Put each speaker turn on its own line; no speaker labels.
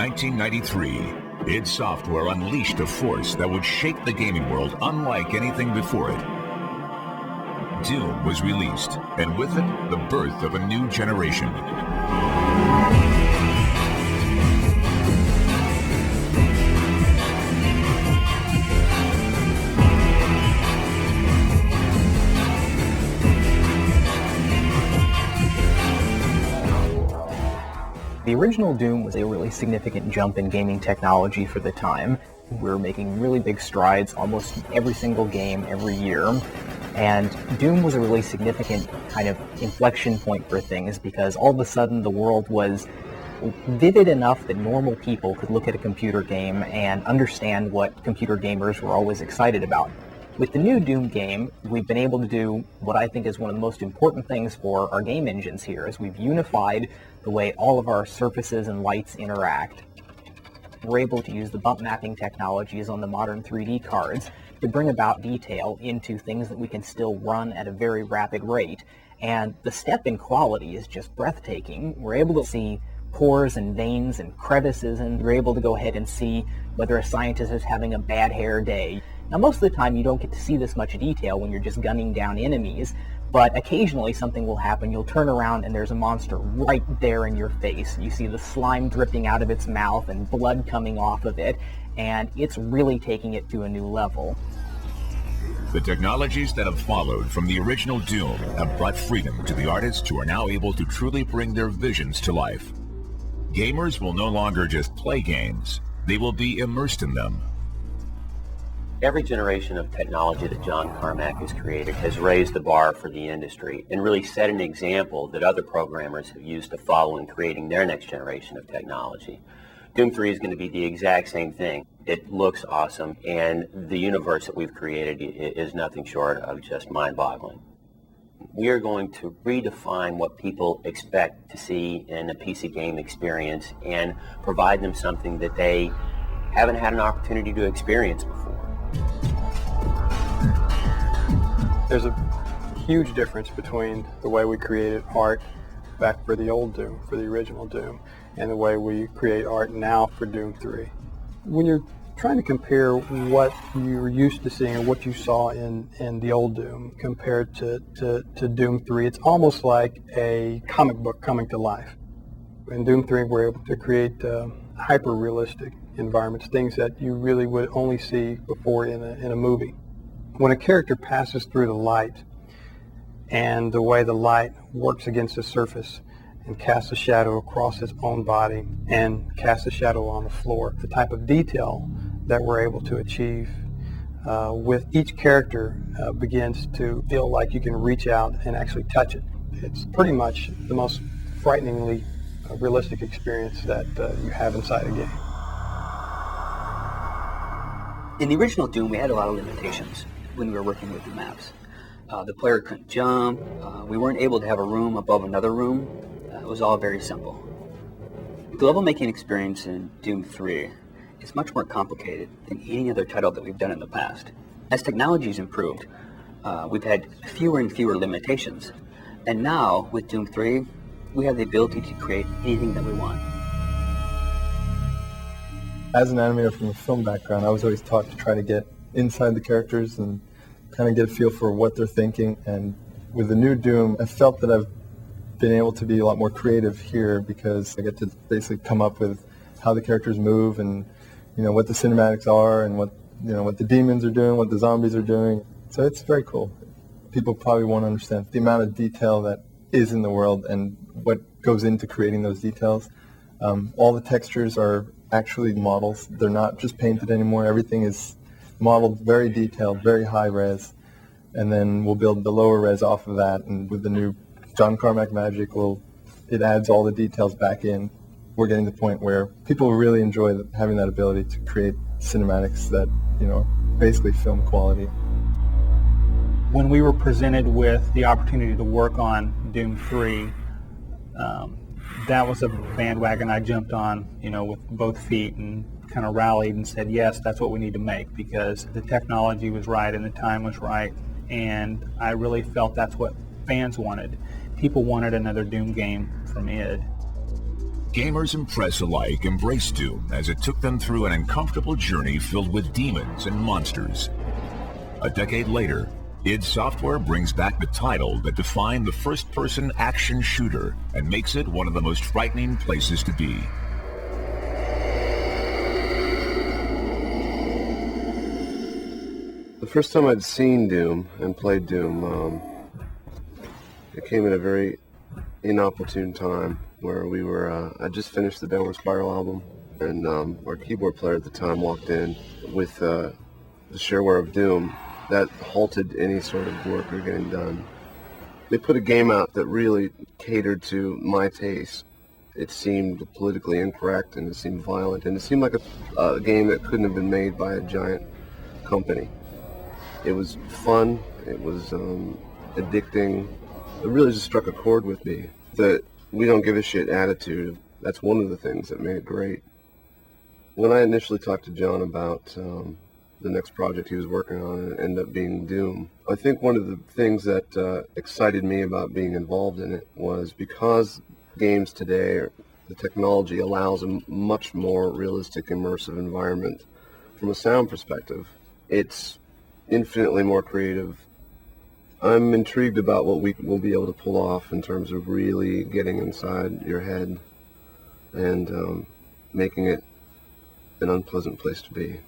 1993, id Software unleashed a force that would shake the gaming world unlike anything before it. Doom was released, and with it, the birth of a new generation.
The original Doom was a really significant jump in gaming technology for the time. We were making really big strides almost every single game every year. And Doom was a really significant kind of inflection point for things because all of a sudden the world was vivid enough that normal people could look at a computer game and understand what computer gamers were always excited about. With the new Doom game, we've been able to do what I think is one of the most important things for our game engines here, is we've unified the way all of our surfaces and lights interact. We're able to use the bump mapping technologies on the modern 3D cards to bring about detail into things that we can still run at a very rapid rate. And the step in quality is just breathtaking. We're able to see pores and veins and crevices, and we're able to go ahead and see whether a scientist is having a bad hair day. Now, most of the time you don't get to see this much detail when you're just gunning down enemies, but occasionally something will happen. You'll turn around and there's a monster right there in your face. You see the slime dripping out of its mouth and blood coming off of it, and it's really taking it to a new level.
The technologies that have followed from the original Doom have brought freedom to the artists who are now able to truly bring their visions to life. Gamers will no longer just play games, they will be immersed in them.
Every generation of technology that John Carmack has created has raised the bar for the industry and really set an example that other programmers have used to follow in creating their next generation of technology. Doom 3 is going to be the exact same thing. It looks awesome, and the universe that we've created is nothing short of just mind-boggling. We are going to redefine what people expect to see in a PC game experience and provide them something that they haven't had an opportunity to experience before.
There's a huge difference between the way we created art back for the old Doom, for the original Doom, and the way we create art now for Doom 3. When you're trying to compare what you're used to seeing or what you saw in the old Doom compared to Doom 3, it's almost like a comic book coming to life. In Doom 3, we're able to create hyper-realistic environments, things that you really would only see before in a movie. When a character passes through the light and the way the light works against the surface and casts a shadow across its own body and casts a shadow on the floor, the type of detail that we're able to achieve with each character begins to feel like you can reach out and actually touch it. It's pretty much the most frighteningly realistic experience that you have inside a game.
In the original Doom, we had a lot of limitations when we were working with the maps. The player couldn't jump, we weren't able to have a room above another room. It was all very simple. The level making experience in Doom 3 is much more complicated than any other title that we've done in the past. As technology's improved, we've had fewer and fewer limitations. And now, with Doom 3, we have the ability to create anything that we want.
As an animator from a film background, I was always taught to try to get inside the characters and kind of get a feel for what they're thinking. And with the new Doom, I felt that I've been able to be a lot more creative here because I get to basically come up with how the characters move and what the cinematics are and what the demons are doing, what the zombies are doing. So it's very cool. People probably won't understand the amount of detail that is in the world and what goes into creating those details. All the textures are actually models. They're not just painted anymore. Everything is modeled very detailed, very high res, and then we'll build the lower res off of that, and with the new John Carmack magic, it adds all the details back in. We're getting to the point where people really enjoy having that ability to create cinematics that, are basically film quality.
When we were presented with the opportunity to work on Doom 3, that was a bandwagon I jumped on, with both feet and kind of rallied and said, yes, that's what we need to make, because the technology was right and the time was right, and I really felt that's what fans wanted. People wanted another Doom game from id.
Gamers and press alike embraced Doom as it took them through an uncomfortable journey filled with demons and monsters. A decade later, id Software brings back the title that defined the first-person action shooter and makes it one of the most frightening places to be.
The first time I'd seen Doom and played Doom, it came at a very inopportune time where we were, I just finished the Downward Spiral album, and our keyboard player at the time walked in with the shareware of Doom. That halted any sort of work or getting done. They put a game out that really catered to my taste. It seemed politically incorrect, and it seemed violent, and it seemed like a game that couldn't have been made by a giant company. It was fun, it was addicting. It really just struck a chord with me. The we don't give a shit attitude, that's one of the things that made it great. When I initially talked to John about the next project he was working on, and it ended up being Doom, I think one of the things that excited me about being involved in it was because games today, the technology allows a much more realistic, immersive environment. From a sound perspective, it's infinitely more creative. I'm intrigued about what we will be able to pull off in terms of really getting inside your head and making it an unpleasant place to be.